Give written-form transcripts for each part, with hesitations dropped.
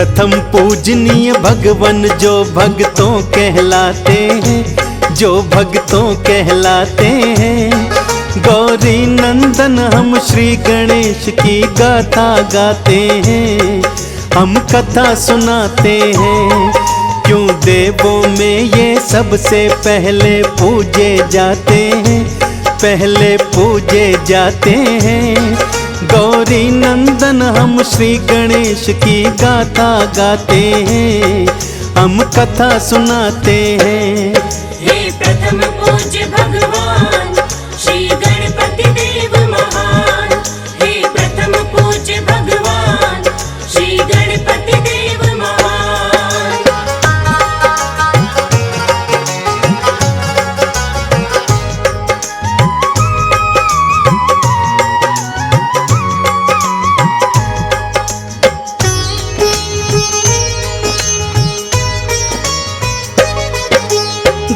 प्रथम पूजनीय भगवन जो भक्तों कहलाते हैं, जो भक्तों कहलाते हैं। गौरी नंदन हम श्री गणेश की गाथा गाते हैं, हम कथा सुनाते हैं। क्यों देवों में ये सबसे पहले पूजे जाते हैं, पहले पूजे जाते हैं। गौरी नंदन हम श्री गणेश की गाथा गाते हैं, हम कथा सुनाते हैं। हे प्रथम पूज्य भगवान श्री गणपति देव महान, हे प्रथम पूज्य भगवान श्री गणपति देव महान।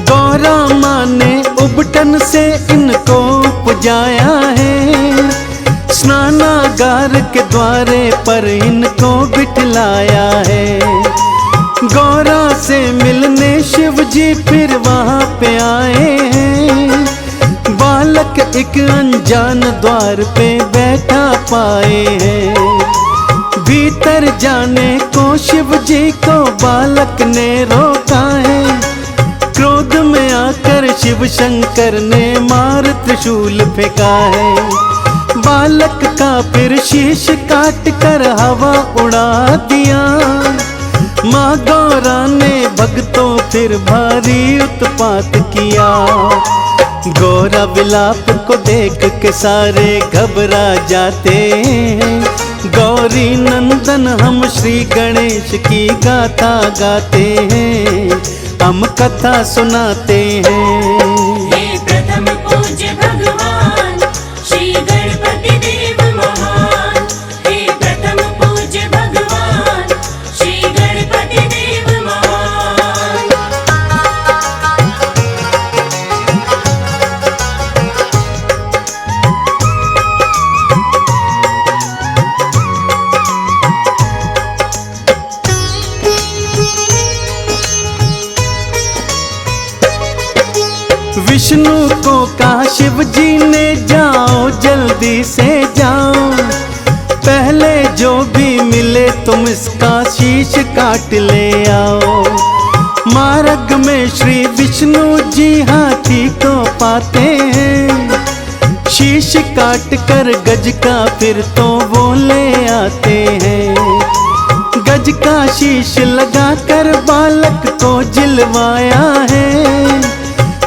गौरा माँ ने उबटन से इनको पुजाया है, स्नानागार के द्वारे पर इनको बिठलाया है। गौरा से मिलने शिव जी फिर वहाँ पे आए हैं, बालक एक अनजान द्वार पे बैठा पाए हैं। भीतर जाने को शिव जी को बालक ने रोका है, क्रोध में आकर शिव शंकर ने मार त्रिशूल फेंका है। बालक का फिर शीश काट कर हवा उड़ा दिया, माँ गौरा ने भक्तों फिर भारी उत्पात किया। गौरा विलाप को देख के सारे घबरा जाते हैं, गौरी नंदन हम श्री गणेश की गाथा गाते हैं, हम कथा सुनाते हैं। हे प्रथम पूज्य भगवान श्री गणपति देव महान, हे प्रथम पूज्य भगवान श्री गणपति देव महान। विष्णु को कहा शिव जी ने जाओ जल्दी से जाओ, पहले जो भी मिले तुम इसका शीश काट ले आओ। मार्ग में श्री विष्णु जी हाथी को पाते हैं, शीश काट कर गज का फिर तो वो ले आते हैं। गज का शीश लगा कर बालक को जिलवाया है,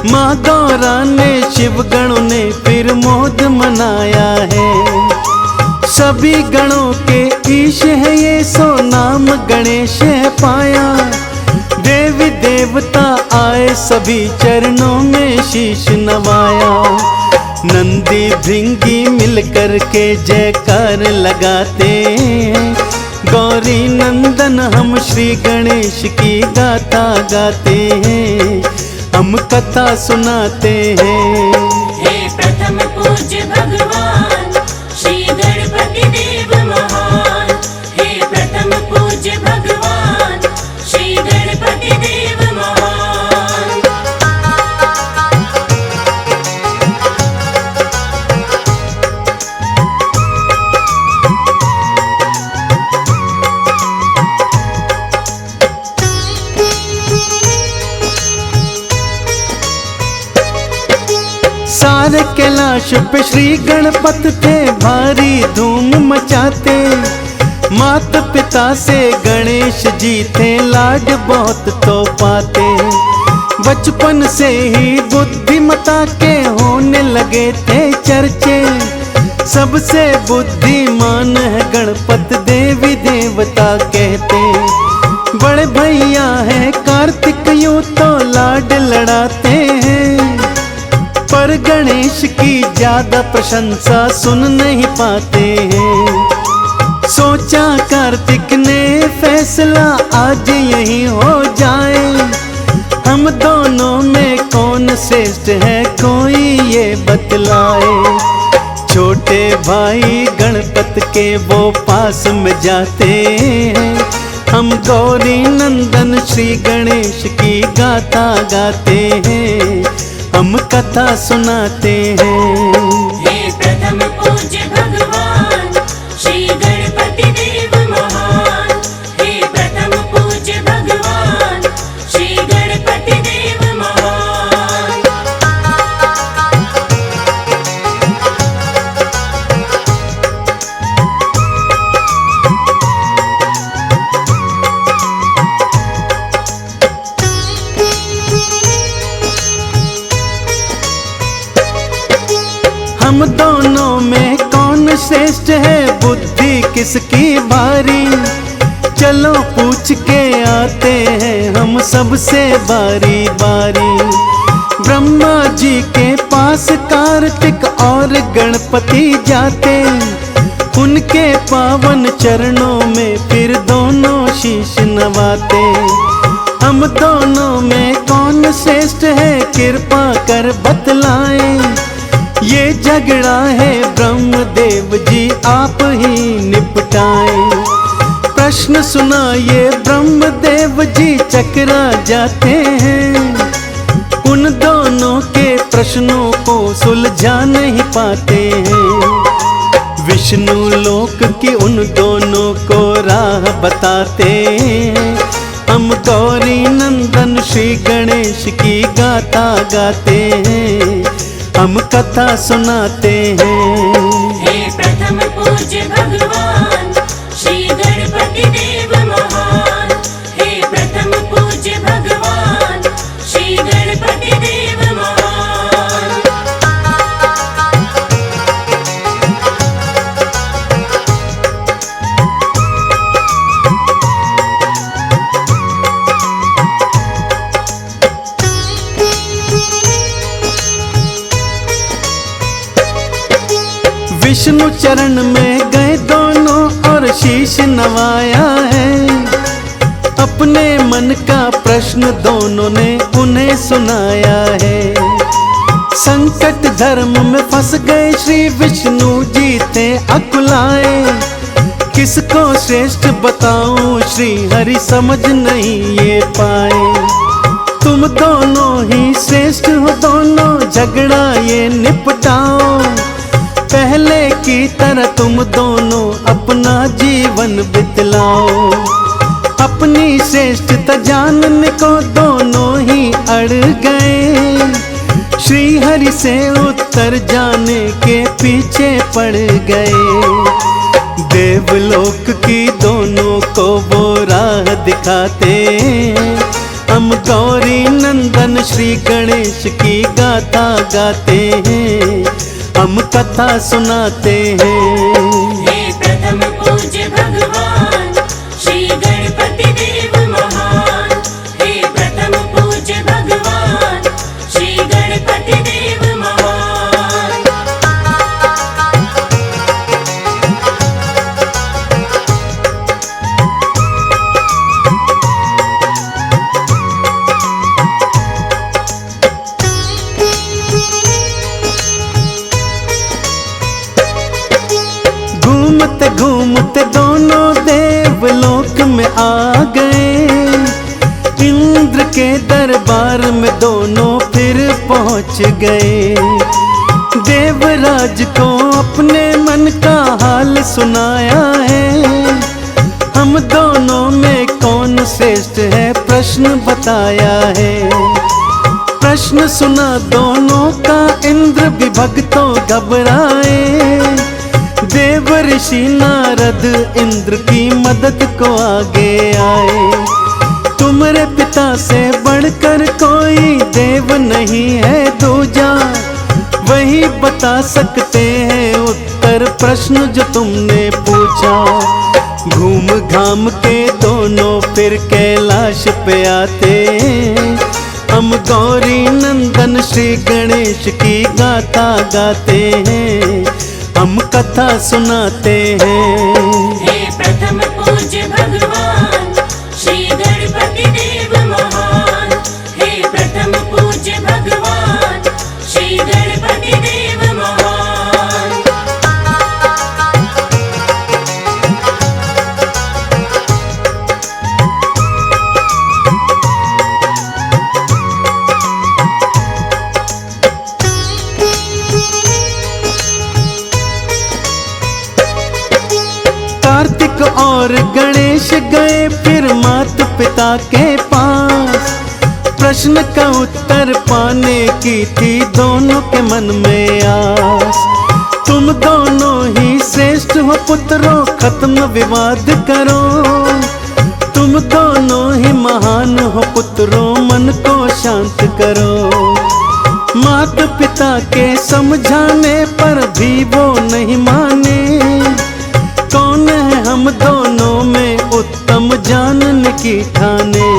माँ गौरा ने शिव गणों ने फिर मोद मनाया है। सभी गणों के ईश है ये सो नाम गणेश है पाया, देवी देवता आए सभी चरणों में शीश नवाया। नंदी भृंगी मिलकर के जयकार लगाते हैं, गौरी नंदन हम श्री गणेश की गाथा गाते हैं, हम कथा सुनाते हैं। हे प्रथम पूज्य भगवान श्री गणपति देव महान, हे प्रथम पूज्य भगवान श्री गणपति देव महान। सारे कैलाश पे श्री गणपत थे भारी धूम मचाते, माता पिता से गणेश जी थे लाड बहुत तो पाते। बचपन से ही बुद्धिमता के होने लगे थे चर्चे, सबसे बुद्धिमान है गणपत देवी देवता कहते। बड़े भैया है कार्तिक यूं तो लाड लड़ाते हैं, पर गणेश की ज्यादा प्रशंसा सुन नहीं पाते हैं। सोचा कार्तिक ने फैसला आज यही हो जाए, हम दोनों में कौन श्रेष्ठ है कोई ये बतलाए। छोटे भाई गणपत के वो पास में जाते हैं, हम गौरी नंदन श्री गणेश की गाथा गाते हैं, हम कथा सुनाते हैं। हे प्रथम पूज्य भगवान श्री गणपति देव महान, हे प्रथम पूज्य भगवान श्री गणपति देव महान। हम दोनों में कौन श्रेष्ठ है, बुद्धि किसकी भारी, चलो पूछ के आते हैं हम सबसे बारी बारी। ब्रह्मा जी के पास कार्तिक और गणपति जाते, उनके पावन चरणों में फिर दोनों शीश नवाते। हम दोनों में कौन श्रेष्ठ है, कृपा कर बतलाएं, ये झगड़ा है ब्रह्मदेव जी आप ही निपटाएं। प्रश्न सुनाइए ब्रह्मदेव जी चकरा जाते हैं, उन दोनों के प्रश्नों को सुलझा नहीं पाते हैं। विष्णु लोक की उन दोनों को राह बताते हैं, हम गौरी नंदन श्री गणेश की गाथा गाते हैं, हम कथा सुनाते हैं। हे प्रथम पूज्य भगवान श्री गणपति देव महान, हे प्रथम पूज्य भगवान श्री गणपति देव महान। विष्णु चरण में गए दोनों और शीश नवाया है, अपने मन का प्रश्न दोनों ने उन्हें सुनाया है। संकट धर्म में फंस गए श्री विष्णु जी थे अकुलाए, किसको श्रेष्ठ बताऊं श्री हरि समझ नहीं ये पाए। तुम दोनों ही श्रेष्ठ हो, दोनों झगड़ा ये निपटाओ, पहले की तरह तुम दोनों अपना जीवन बितलाओ। अपनी श्रेष्ठता जानने को दोनों ही अड़ गए, श्री हरि से उत्तर जाने के पीछे पड़ गए। देवलोक की दोनों को वो राह दिखाते, हम गौरी नंदन श्री गणेश की गाथा गाते हैं, हम कथा सुनाते हैं। हे प्रथम पूज्य भगवान श्री गणपति देव महान, हे प्रथम पूज्य भगवान श्री गणपति देव महान। घूमते घूमते दोनों देवलोक में आ गए, इंद्र के दरबार में दोनों फिर पहुंच गए। देवराज को अपने मन का हाल सुनाया है, हम दोनों में कौन श्रेष्ठ है प्रश्न बताया है। प्रश्न सुना दोनों का, इंद्र भी भक्तों घबराए, देव ऋषि नारद इंद्र की मदद को आगे आए। तुम्हारे पिता से बढ़कर कोई देव नहीं है दूजा, वही बता सकते हैं उत्तर प्रश्न जो तुमने पूछा। घूम घाम के दोनों फिर कैलाश पे आते, हम गौरी नंदन श्री गणेश की गाथा गाते हैं, हम कथा सुनाते हैं। हे प्रथम पूज्य भगवान श्री गणपति देव महान, हे प्रथम पूज्य भगवान श्री गणपति देव महान। गए फिर माता पिता के पास। प्रश्न का उत्तर पाने की थी दोनों के मन में आस। तुम दोनों ही श्रेष्ठ हो पुत्रों, खत्म विवाद करो। तुम दोनों ही महान हो पुत्रों, मन को शांत करो। माता पिता के समझाने पर भी वो नहीं माने। कौन है हम दोनों में उत्तम जानने की ठाने।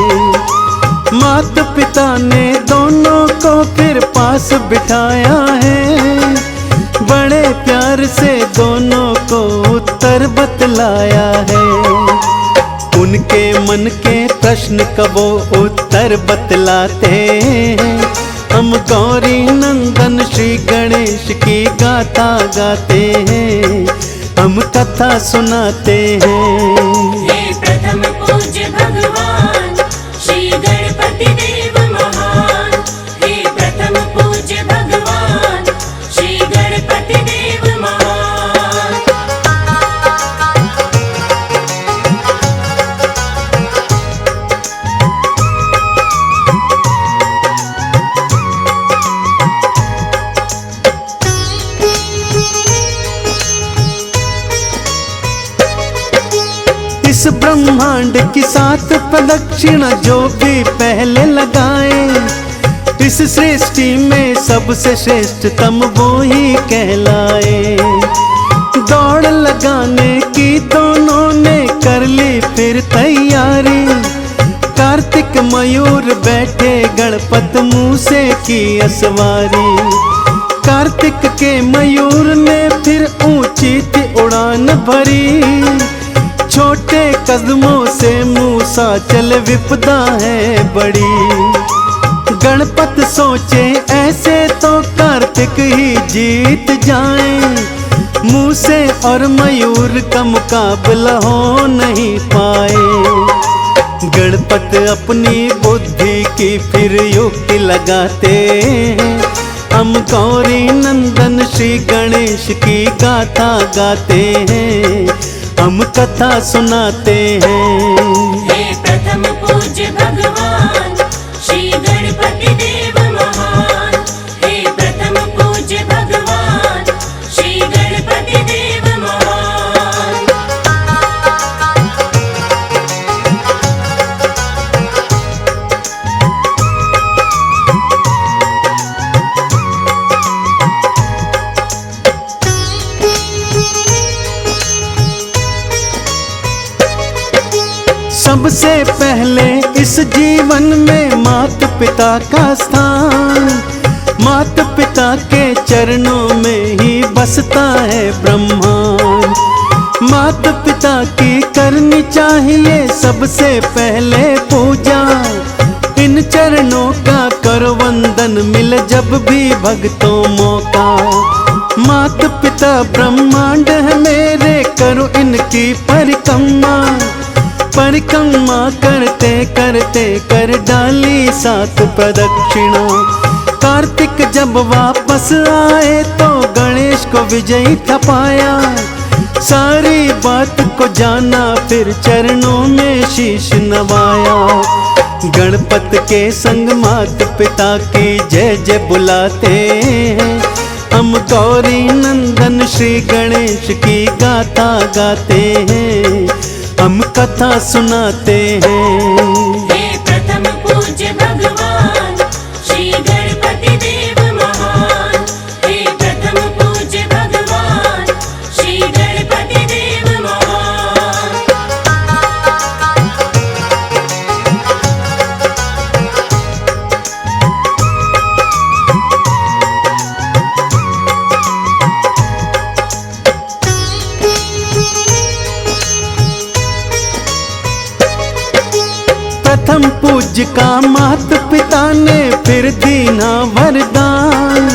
माता पिता ने दोनों को फिर पास बिठाया है। बड़े प्यार से दोनों को उत्तर बतलाया है। उनके मन के प्रश्न का वो उत्तर बतलाते हैं। हम गौरी नंदन श्री गणेश की गाथा गाते हैं, हम कथा सुनाते हैं। हे प्रथम पूज्य भगवान श्री गणपति देव महान। हे प्रथम पूज्य भगवान श्री गणपति देव महान। इस ब्रह्मांड की 7 प्रदक्षिणा जो भी पहले लगाए, इस सृष्टि में सबसे श्रेष्ठतम वो ही कहलाए। दौड़ लगाने की दोनों ने कर ली फिर तैयारी। कार्तिक मयूर बैठे गणपत मुँह से की असवारी। कार्तिक के मयूर ने फिर ऊंची थी उड़ान भरी। छोटे कदमों से मूसा चल विपदा है बड़ी। गणपत सोचे ऐसे तो कार्तिक ही जीत जाएं। मूसे और मयूर का मुकाबला हो नहीं पाए। गणपत अपनी बुद्धि की फिर युक्ति लगाते हैं। हम गौरी नंदन श्री गणेश की गाथा गाते हैं, हम कथा सुनाते हैं। हे प्रथम पूज्य भगवान श्री गणपति देव महान। हे प्रथम पूज्य भगवान श्री गणपति देव महान। सबसे पहले इस जीवन में माता पिता का स्थान। माता पिता के चरणों में ही बसता है ब्रह्मांड। माता पिता की करनी चाहिए सबसे पहले पूजा। इन चरणों का करो वंदन मिल जब भी भक्तों मौका। माता पिता ब्रह्मांड है मेरे, करो इनकी परिक्रमा। परिक्रमा करते करते कर डाली 7 प्रदक्षिणा। कार्तिक जब वापस आए तो गणेश को विजयी थपाया। सारी बात को जाना फिर चरणों में शीश नवाया। गणपत के संग माता पिता की जय जय बुलाते हैं। हम गौरी नंदन श्री गणेश की गाथा गाते हैं, हम कथा सुनाते हैं। हे प्रथम पूज्य भगवान श्री गणपति देव महान। हे प्रथम पूज्य भगवान श्री गणपति देव महान। प्रथम पूज्य का माता पिता ने फिर दीना वरदान।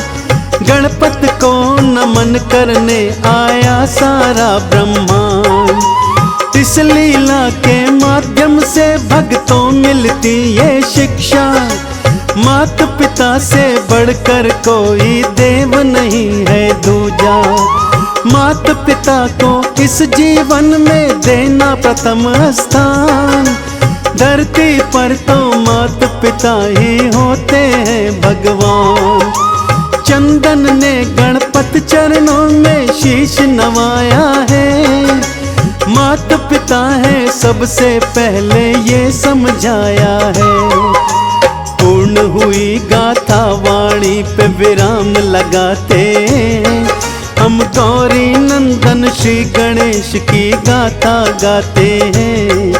गणपत को नमन करने आया सारा ब्रह्मांड। इस लीला के माध्यम से भक्तों मिलती ये शिक्षा। माता पिता से बढ़कर कोई देव नहीं है दूजा। माता पिता को इस जीवन में देना प्रथम स्थान। धरती पर तो माता पिता ही होते हैं भगवान। चंदन ने गणपति चरणों में शीश नवाया है। माता पिता है सबसे पहले ये समझाया है। पूर्ण हुई गाथा वाणी पे विराम लगाते। हम गौरी नंदन श्री गणेश की गाथा गाते हैं,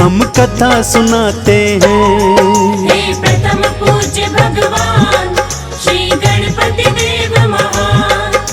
हम कथा सुनाते हैं। हे प्रथम पूज्य भगवान श्री गणपति देव